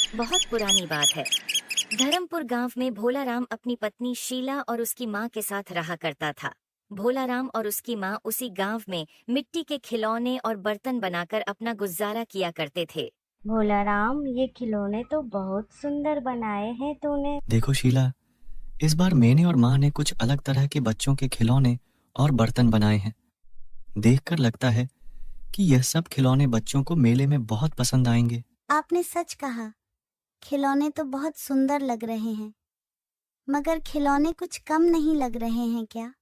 बहुत पुरानी बात है। धर्मपुर गांव में भोलाराम अपनी पत्नी शीला और उसकी माँ के साथ रहा करता था। भोलाराम और उसकी माँ उसी गांव में मिट्टी के खिलौने और बर्तन बनाकर अपना गुजारा किया करते थे। भोलाराम, ये खिलौने तो बहुत सुंदर बनाए हैं तूने। देखो शीला, इस बार मैंने और माँ ने कुछ अलग तरह के बच्चों के खिलौने और बर्तन बनाए हैं। देखकर लगता है कि यह सब खिलौने बच्चों को मेले में बहुत पसंद आएंगे। आपने सच कहा, खिलौने तो बहुत सुंदर लग रहे हैं, मगर खिलौने कुछ कम नहीं लग रहे हैं क्या?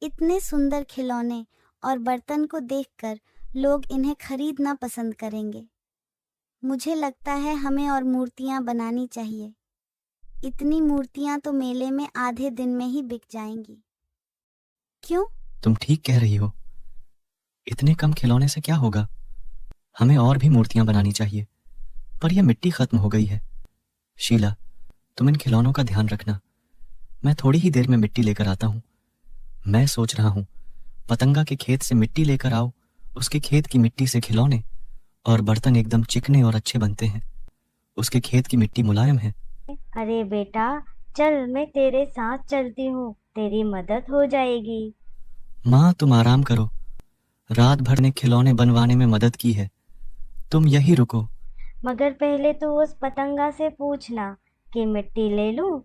इतने सुंदर खिलौने और बर्तन को देखकर लोग इन्हें खरीदना पसंद करेंगे। मुझे लगता है हमें और मूर्तियां बनानी चाहिए। इतनी मूर्तियां तो मेले में आधे दिन में ही बिक जाएंगी। क्यों? तुम ठीक कह रही हो। इतने कम खिलौने से क्या होगा? हमें और भी मूर्तियां बनानी चाहिए, पर यह मिट्टी खत्म हो गई है। शीला, तुम इन खिलौनों का ध्यान रखना। मैं थोड़ी ही देर में मिट्टी लेकर आता हूँ। मैं सोच रहा हूँ पतंगा के खेत से मिट्टी लेकर आओ। उसके खेत की मिट्टी से खिलौने और बर्तन एकदम चिकने और अच्छे बनते हैं। उसके खेत की मिट्टी मुलायम है। अरे बेटा, चल मैं तेरे साथ चलती हूँ, तेरी मदद हो जाएगी। माँ, तुम आराम करो। रात भर ने खिलौने बनवाने में मदद की है, तुम यही रुको। मगर पहले तो उस पतंगा से पूछना कि मिट्टी ले लूं,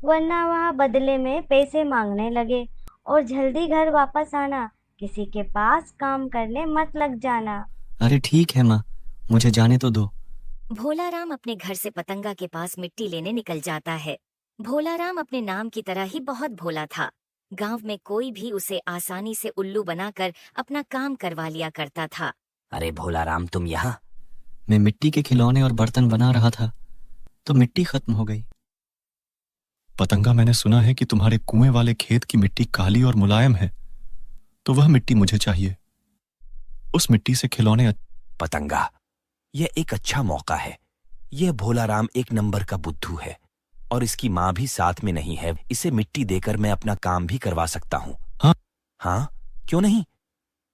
वरना वह बदले में पैसे मांगने लगे। और जल्दी घर वापस आना, किसी के पास काम करने मत लग जाना। अरे ठीक है माँ, मुझे जाने तो दो। भोलाराम अपने घर से पतंगा के पास मिट्टी लेने निकल जाता है। भोलाराम अपने नाम की तरह ही बहुत भोला था। गांव में कोई भी उसे आसानी से उल्लू बनाकर अपना काम करवा लिया करता था। अरे भोलाराम, तुम यहाँ? मैं मिट्टी के खिलौने और बर्तन बना रहा था तो मिट्टी खत्म हो गई। पतंगा, मैंने सुना है कि तुम्हारे कुएं वाले खेत की मिट्टी काली और मुलायम है, तो वह मिट्टी मुझे चाहिए। उस मिट्टी से खिलौने। पतंगा, यह एक अच्छा मौका है। यह भोलाराम एक नंबर का बुद्धू है और इसकी माँ भी साथ में नहीं है। इसे मिट्टी देकर मैं अपना काम भी करवा सकता हूँ। हाँ हाँ, क्यों नहीं?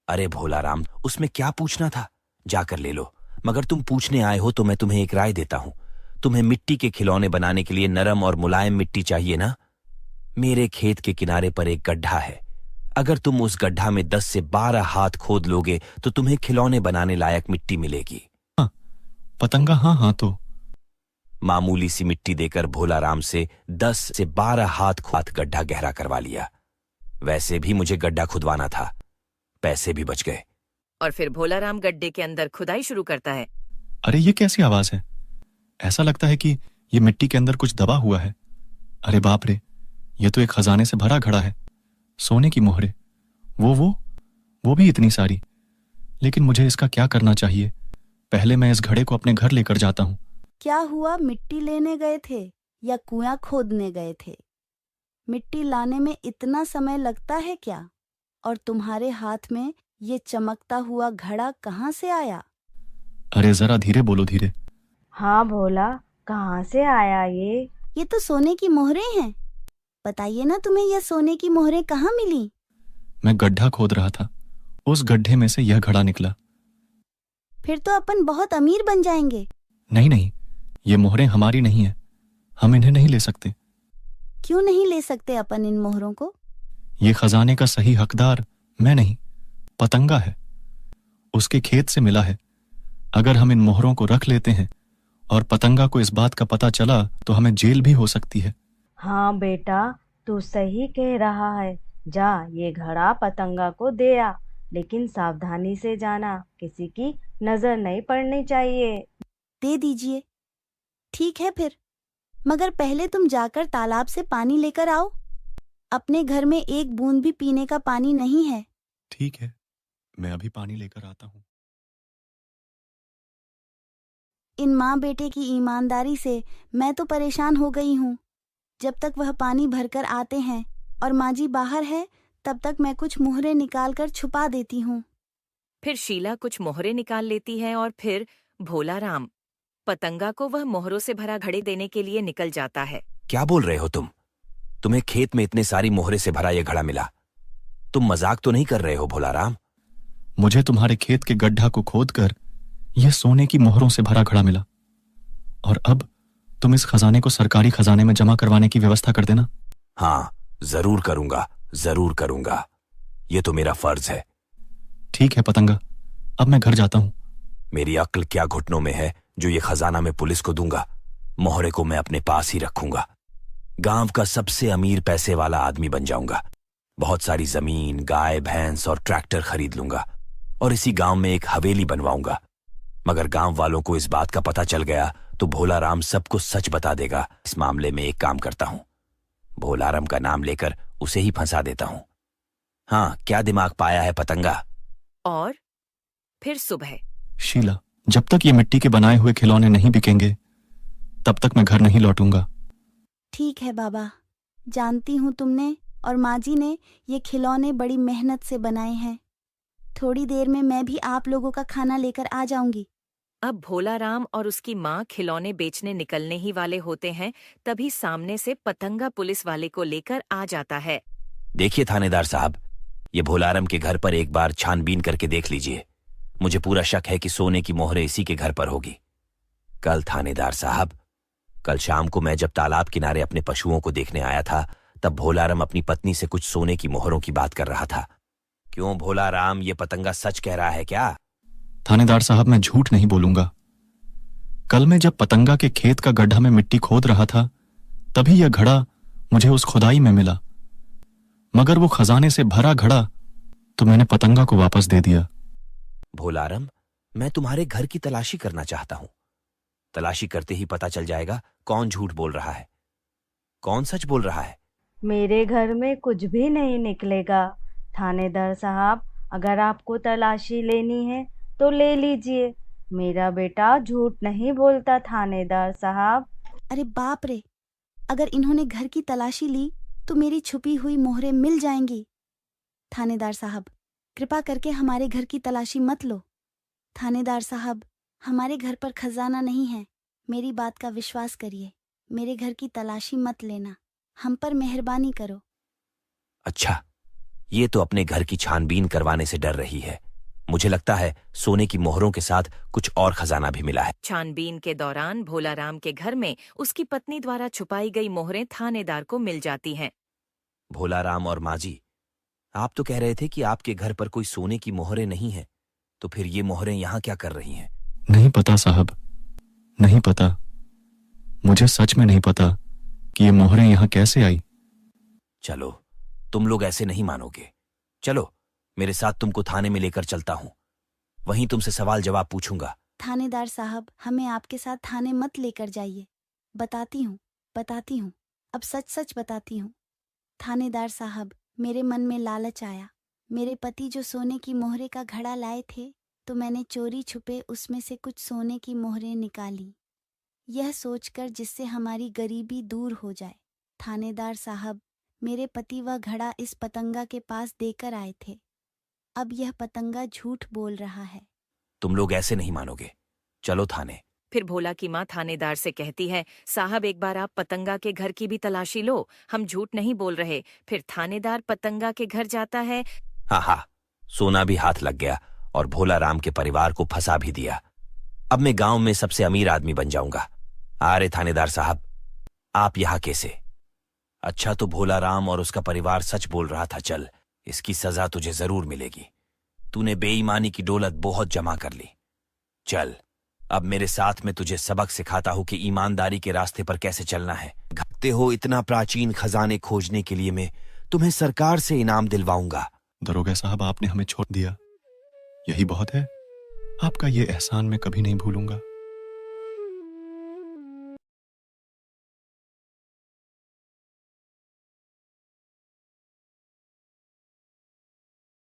अरे भोलाराम, उसमें क्या पूछना था? जाकर ले लो। मगर तुम पूछने आए हो तो मैं तुम्हें एक राय देता हूँ। तुम्हें मिट्टी के खिलौने बनाने के लिए नरम और मुलायम मिट्टी चाहिए ना? मेरे खेत के किनारे पर एक गड्ढा है। अगर तुम उस गड्ढा में 10 से 12 हाथ खोद लोगे तो तुम्हें खिलौने बनाने लायक मिट्टी मिलेगी। हाँ पतंगा, हाँ हाँ। तो मामूली सी मिट्टी देकर भोलाराम से 10 से 12 हाथ गड्ढा गहरा करवा लिया। वैसे भी मुझे गड्ढा खुदवाना था, पैसे भी बच गए। और फिर भोलाराम गड्ढे के अंदर खुदाई शुरू करता है। अरे ये कैसी आवाज है? ऐसा लगता है कि ये मिट्टी के अंदर कुछ दबा हुआ है। अरे बाप रे, ये तो एक खजाने से भरा घड़ा है। सोने की मोहरे, वो भी इतनी सारी। लेकिन मुझे इसका क्या करना चाहिए? पहले मैं इस घड़े को अपने घर लेकर जाता हूँ। क्या हुआ, मिट्टी लेने गए थे या कुआं खोदने गए थे? मिट्टी लाने में इतना समय लगता है क्या? और तुम्हारे हाथ में ये चमकता हुआ घड़ा कहाँ से आया? अरे जरा धीरे बोलो, धीरे। हाँ भोला, कहाँ से आया ये? ये तो सोने की मोहरें हैं। बताइए ना, तुम्हें ये सोने की मोहरें कहाँ मिली? मैं गड्ढा खोद रहा था, उस गड्ढे में से यह घड़ा निकला। फिर तो अपन बहुत अमीर बन जाएंगे। नहीं, ये मोहरें हमारी नहीं है, हम इन्हें नहीं ले सकते। क्यों नहीं ले सकते अपन इन मोहरों को? ये खजाने का सही हकदार मैं नहीं, पतंगा है। उसके खेत से मिला है। अगर हम इन मोहरों को रख लेते हैं और पतंगा को इस बात का पता चला तो हमें जेल भी हो सकती है। हाँ बेटा, तू सही कह रहा है। जा, ये घड़ा पतंगा को दे आ, लेकिन सावधानी से जाना, किसी की नजर नहीं पड़नी चाहिए। दे दीजिए। ठीक है फिर, मगर पहले तुम जाकर तालाब से पानी लेकर आओ। अपने घर में एक बूंद भी पीने का पानी नहीं है। ठीक है, मैं अभी पानी लेकर आता हूँ। इन माँ बेटे की ईमानदारी से मैं तो परेशान हो गई हूँ। जब तक वह पानी भरकर आते हैं और माँ जी बाहर है, तब तक मैं कुछ मोहरे निकालकर छुपा देती हूँ। फिर शीला कुछ मोहरे निकाल लेती है और फिर भोलाराम पतंगा को वह मोहरों से भरा घड़े देने के लिए निकल जाता है। क्या बोल रहे हो तुम? तुम्हें खेत में इतने सारी मोहरे से भरा यह घड़ा मिला? तुम मजाक तो नहीं कर रहे हो भोलाराम? मुझे तुम्हारे खेत के गड्ढा को खोदकर यह सोने की मोहरों से भरा घड़ा मिला और अब तुम इस खजाने को सरकारी खजाने में जमा करवाने की व्यवस्था कर देना। हाँ, जरूर करूंगा, जरूर करूंगा। ये तो मेरा फर्ज है। ठीक है पतंगा, अब मैं घर जाता हूं। मेरी अक्ल क्या घुटनों में है जो ये खजाना मैं पुलिस को दूंगा। मोहरे को मैं अपने पास ही रखूंगा। गांव का सबसे अमीर पैसे वाला आदमी बन जाऊंगा। बहुत सारी जमीन, गाय, भैंस और ट्रैक्टर खरीद लूंगा और इसी गांव में एक हवेली बनवाऊंगा। मगर गांव वालों को इस बात का पता चल गया तो भोला राम सबको सच बता देगा। इस मामले में एक काम करता हूं, भोला राम का नाम लेकर उसे ही फंसा देता हूं। हाँ, क्या दिमाग पाया है पतंगा। और फिर सुबह। शीला, जब तक ये मिट्टी के बनाए हुए खिलौने नहीं बिकेंगे तब तक मैं घर नहीं लौटूंगा। ठीक है बाबा, जानती हूँ तुमने और माँ जी ने ये खिलौने बड़ी मेहनत से बनाए हैं। थोड़ी देर में मैं भी आप लोगों का खाना लेकर आ जाऊंगी। अब भोला राम और उसकी माँ खिलौने बेचने निकलने ही वाले होते हैं, तभी सामने से पतंगा पुलिस वाले को लेकर आ जाता है। देखिए थानेदार साहब, ये भोलाराम के घर पर एक बार छानबीन करके देख लीजिए। मुझे पूरा शक है कि सोने की मोहरें इसी के घर पर होगी। कल थानेदार साहब, कल शाम को मैं जब तालाब किनारे अपने पशुओं को देखने आया था तब भोलाराम अपनी पत्नी से कुछ सोने की मोहरों की बात कर रहा था। क्यों भोलाराम, ये पतंगा सच कह रहा है क्या? थानेदार साहब, मैं झूठ नहीं बोलूंगा। कल मैं जब पतंगा के खेत का गड्ढा में मिट्टी खोद रहा था तभी यह घड़ा मुझे उस खुदाई में मिला। मगर वो खजाने से भरा घड़ा तो मैंने पतंगा को वापस दे दिया। भोलाराम, मैं तुम्हारे घर की तलाशी करना चाहता हूं। तलाशी करते ही पता चल जाएगा कौन झूठ बोल रहा है, कौन सच बोल रहा है। मेरे घर में कुछ भी नहीं निकलेगा। थानेदार साहब, अगर आपको तलाशी लेनी है तो ले लीजिए। मेरा बेटा झूठ नहीं बोलता थानेदार साहब। अरे बाप रे, अगर इन्होंने घर की तलाशी ली तो मेरी छुपी हुई मोहरें मिल जाएंगी। थानेदार साहब, कृपा करके हमारे घर की तलाशी मत लो। थानेदार साहब, हमारे घर पर खजाना नहीं है, मेरी बात का विश्वास करिए। मेरे घर की तलाशी मत लेना, हम पर मेहरबानी करो। अच्छा, ये तो अपने घर की छानबीन करवाने से डर रही है। मुझे लगता है सोने की मोहरों के साथ कुछ और खजाना भी मिला है। छानबीन के दौरान भोलाराम के घर में उसकी पत्नी द्वारा छुपाई गई मोहरें थानेदार को मिल जाती हैं। भोलाराम और माँ जी, आप तो कह रहे थे कि आपके घर पर कोई सोने की मोहरें नहीं है, तो फिर ये मोहरें यहाँ क्या कर रही हैं? नहीं पता साहब, नहीं पता। मुझे सच में नहीं पता कि ये मोहरें यहाँ कैसे आई। चलो, तुम लोग ऐसे नहीं मानोगे। चलो मेरे साथ, तुमको थाने में लेकर चलता हूं। वहीं तुमसे सवाल जवाब पूछूंगा। थानेदार साहब, हमें आपके साथ थाने मत लेकर जाइए। बताती हूँ, अब सच सच बताती हूँ। थानेदार साहब, मेरे मन में लालच आया। मेरे पति जो सोने की मोहरे का घड़ा लाए थे तो मैंने चोरी छुपे उसमें से कुछ सोने की मोहरें निकाली, यह सोचकर जिससे हमारी गरीबी दूर हो जाए। थानेदार साहब, मेरे पति वह घड़ा इस पतंगा के पास देकर आए थे। अब यह पतंगा झूठ बोल रहा है। तुम लोग ऐसे नहीं मानोगे। चलो थाने। फिर भोला की माँ थानेदार से कहती है, साहब एक बार आप पतंगा के घर की भी तलाशी लो, हम झूठ नहीं बोल रहे। फिर थानेदार पतंगा के घर जाता है। हाँ, सोना भी हाथ लग गया और भोलाराम के परिवार को फंसा भी दिया। अब मैं गांव में सबसे अमीर आदमी बन जाऊंगा। अरे थानेदार साहब, आप यहाँ कैसे? अच्छा, तो भोलाराम और उसका परिवार सच बोल रहा था। चल, इसकी सजा तुझे जरूर मिलेगी। तूने बेईमानी की दौलत बहुत जमा कर ली। चल, अब मेरे साथ में तुझे सबक सिखाता हूं कि ईमानदारी के रास्ते पर कैसे चलना है। घपते हो इतना प्राचीन खजाने खोजने के लिए मैं तुम्हें सरकार से इनाम दिलवाऊंगा। दरोगा साहब, आपने हमें छोड़ दिया, यही बहुत है। आपका ये एहसान मैं कभी नहीं भूलूंगा।